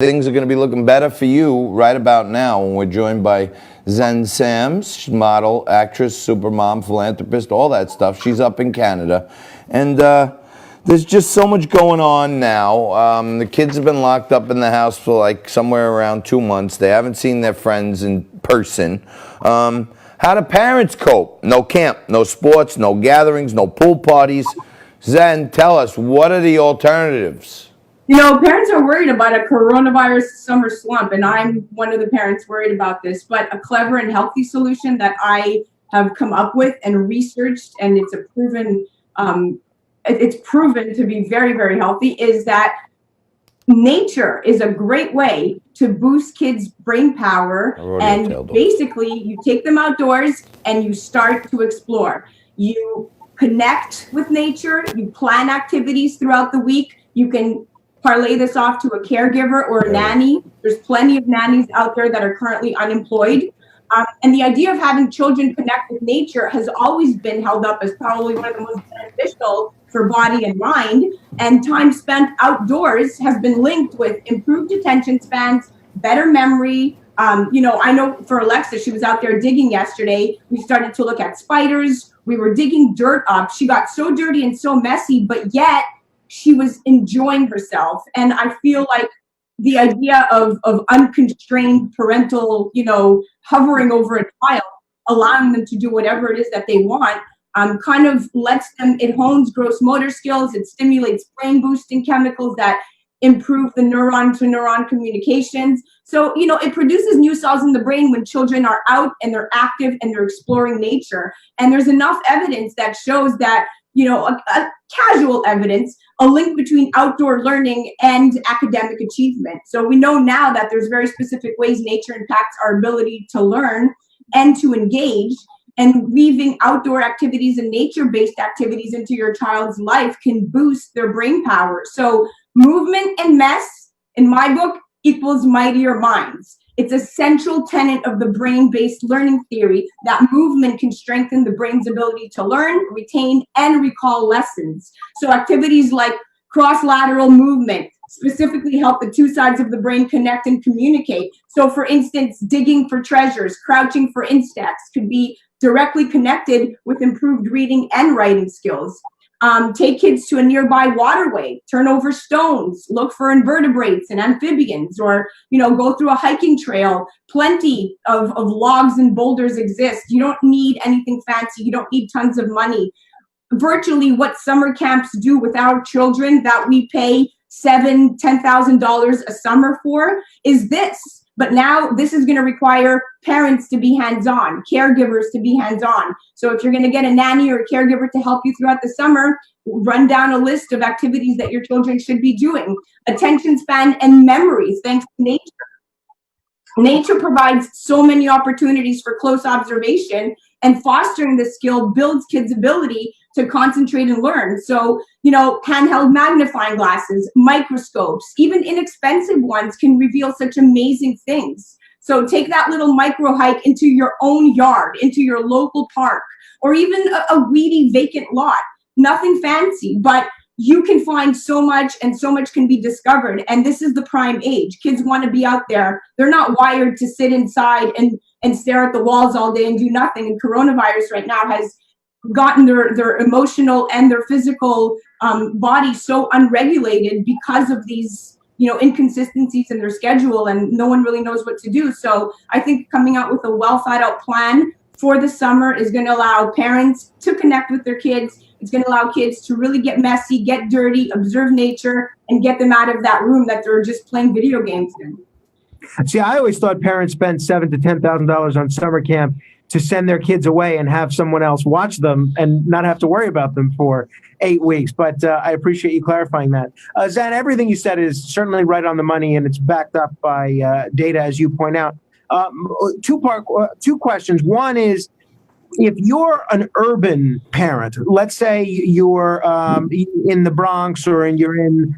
things are going to be looking better for you right about now when we're joined by Xen Sams. She's model, actress, supermom, philanthropist, all that stuff. She's up in Canada. And there's just so much going on now. The kids have been locked up in the house for like somewhere around 2 months. They haven't seen their friends in person. How do parents cope? No camp, no sports, no gatherings, no pool parties. Xen, tell us, what are the alternatives? You know, parents are worried about a coronavirus summer slump, and I'm one of the parents worried about this. But a clever and healthy solution that I have come up with and researched, and it's proven to be very, very healthy, is that nature is a great way to boost kids' brain power. And basically, you take them outdoors and you start to explore. You connect with nature. You plan activities throughout the week. You can parlay this off to a caregiver or a nanny. There's plenty of nannies out there that are currently unemployed. And the idea of having children connect with nature has always been held up as probably one of the most beneficial for body and mind. And time spent outdoors has been linked with improved attention spans, better memory. I know for Alexa, she was out there digging yesterday. We started to look at spiders. We were digging dirt up. She got so dirty and so messy, but yet she was enjoying herself. And I feel like the idea of unconstrained parental, hovering over a child, allowing them to do whatever it is that they want, kind of lets them, it hones gross motor skills, it stimulates brain boosting chemicals that improve the neuron to neuron communications. So, it produces new cells in the brain when children are out and they're active and they're exploring nature. And there's enough evidence that shows that, a casual evidence, a link between outdoor learning and academic achievement. So we know now that there's very specific ways nature impacts our ability to learn and to engage, and weaving outdoor activities and nature-based activities into your child's life can boost their brain power. So movement and mess, in my book, equals mightier minds. It's a central tenet of the brain-based learning theory that movement can strengthen the brain's ability to learn, retain, and recall lessons. So activities like cross-lateral movement specifically help the two sides of the brain connect and communicate. So for instance, digging for treasures, crouching for insects could be directly connected with improved reading and writing skills. Take kids to a nearby waterway, turn over stones, look for invertebrates and amphibians, or, go through a hiking trail. Plenty of logs and boulders exist. You don't need anything fancy. You don't need tons of money. Virtually what summer camps do with our children that we pay $7,000, $10,000 a summer for is this. But now this is going to require parents to be hands-on, caregivers to be hands-on. So if you're going to get a nanny or a caregiver to help you throughout the summer, run down a list of activities that your children should be doing. Attention span and memories, thanks to nature. Nature provides so many opportunities for close observation, and fostering this skill builds kids' ability to concentrate and learn. So, handheld magnifying glasses, microscopes, even inexpensive ones can reveal such amazing things. So take that little micro hike into your own yard, into your local park, or even a weedy vacant lot. Nothing fancy, but you can find so much, and so much can be discovered. And this is the prime age. Kids want to be out there. They're not wired to sit inside and stare at the walls all day and do nothing. And coronavirus right now has gotten their emotional and their physical body so unregulated because of these inconsistencies in their schedule, and no one really knows what to do. So I think coming out with a well thought out plan for the summer is going to allow parents to connect with their kids. It's going to allow kids to really get messy, get dirty, observe nature, and get them out of that room that they're just playing video games in. See, I always thought parents spent $7,000 to $10,000 on summer camp to send their kids away and have someone else watch them and not have to worry about them for 8 weeks. But I appreciate you clarifying that. Xen, everything you said is certainly right on the money, and it's backed up by data, as you point out. Two questions. One is, if you're an urban parent, let's say you're in the Bronx or you're in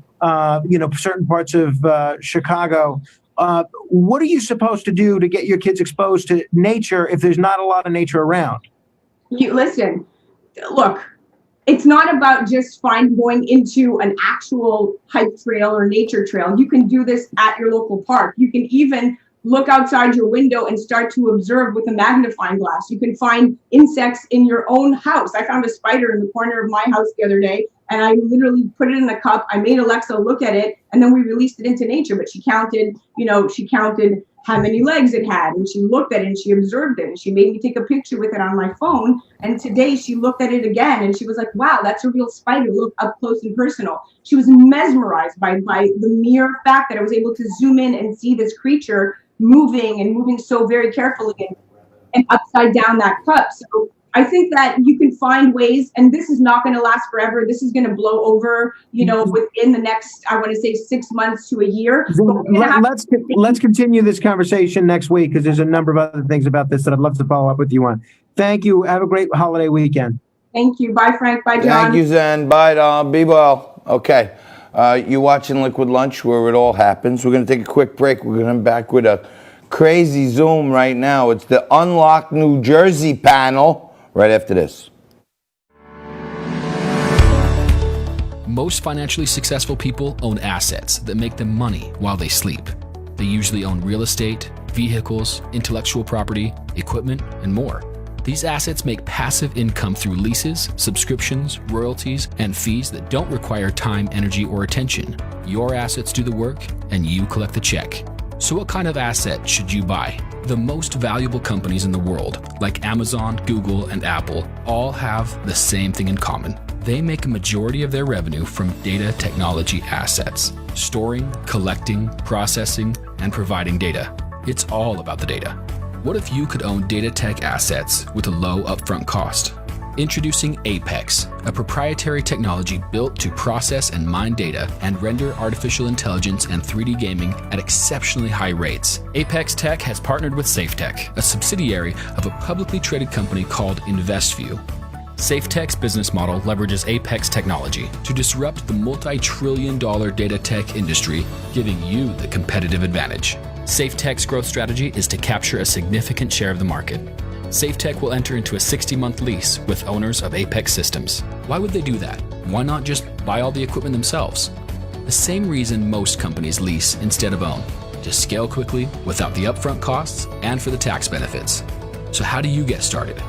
certain parts of Chicago, what are you supposed to do to get your kids exposed to nature if there's not a lot of nature around? Look, it's not about just going into an actual hike trail or nature trail. You can do this at your local park. You can even look outside your window and start to observe with a magnifying glass. You can find insects in your own house. I found a spider in the corner of my house the other day, and I literally put it in a cup. I made Alexa look at it, and then we released it into nature. But she counted how many legs it had, and she looked at it and she observed it, and she made me take a picture with it on my phone. And today she looked at it again and she was like, wow, that's a real spider, look up close and personal. She was mesmerized by the mere fact that I was able to zoom in and see this creature moving so very carefully and upside down that cup. So I think that you can find ways, and this is not going to last forever. This is going to blow over, within the next, I want to say 6 months to a year. Let's continue this conversation next week, because there's a number of other things about this that I'd love to follow up with you on. Thank you. Have a great holiday weekend. Thank you. Bye, Frank. Bye, John. Thank you, Zen. Bye, Dom. Be well. Okay. You're watching Liquid Lunch, where it all happens. We're going to take a quick break. We're going to come back with a crazy Zoom right now. It's the Unlock New Jersey panel. Right after this. Most financially successful people own assets that make them money while they sleep. They usually own real estate, vehicles, intellectual property, equipment, and more. These assets make passive income through leases, subscriptions, royalties, and fees that don't require time, energy, or attention. Your assets do the work, and you collect the check. So what kind of asset should you buy? The most valuable companies in the world, like Amazon, Google, and Apple, all have the same thing in common. They make a majority of their revenue from data technology assets, storing, collecting, processing, and providing data. It's all about the data. What if you could own data tech assets with a low upfront cost? Introducing Apex, a proprietary technology built to process and mine data and render artificial intelligence and 3D gaming at exceptionally high rates. Apex Tech has partnered with SafeTech, a subsidiary of a publicly traded company called InvestView. SafeTech's business model leverages Apex technology to disrupt the multi-trillion-dollar data tech industry, giving you the competitive advantage. SafeTech's growth strategy is to capture a significant share of the market. SafeTech will enter into a 60-month lease with owners of Apex Systems. Why would they do that? Why not just buy all the equipment themselves? The same reason most companies lease instead of own, to scale quickly without the upfront costs and for the tax benefits. So how do you get started?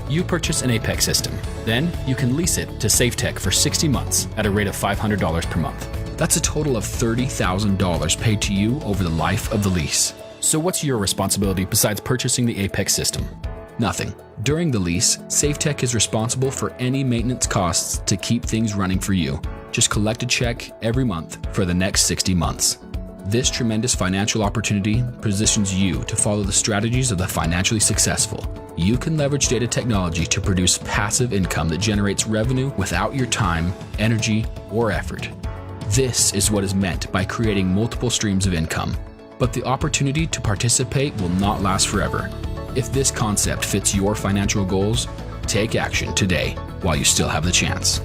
You purchase an Apex system. Then you can lease it to SafeTech for 60 months at a rate of $500 per month. That's a total of $30,000 paid to you over the life of the lease. So what's your responsibility besides purchasing the Apex system? Nothing. During the lease, SafeTech is responsible for any maintenance costs to keep things running for you. Just collect a check every month for the next 60 months. This tremendous financial opportunity positions you to follow the strategies of the financially successful. You can leverage data technology to produce passive income that generates revenue without your time, energy, or effort. This is what is meant by creating multiple streams of income. But the opportunity to participate will not last forever. If this concept fits your financial goals, take action today while you still have the chance.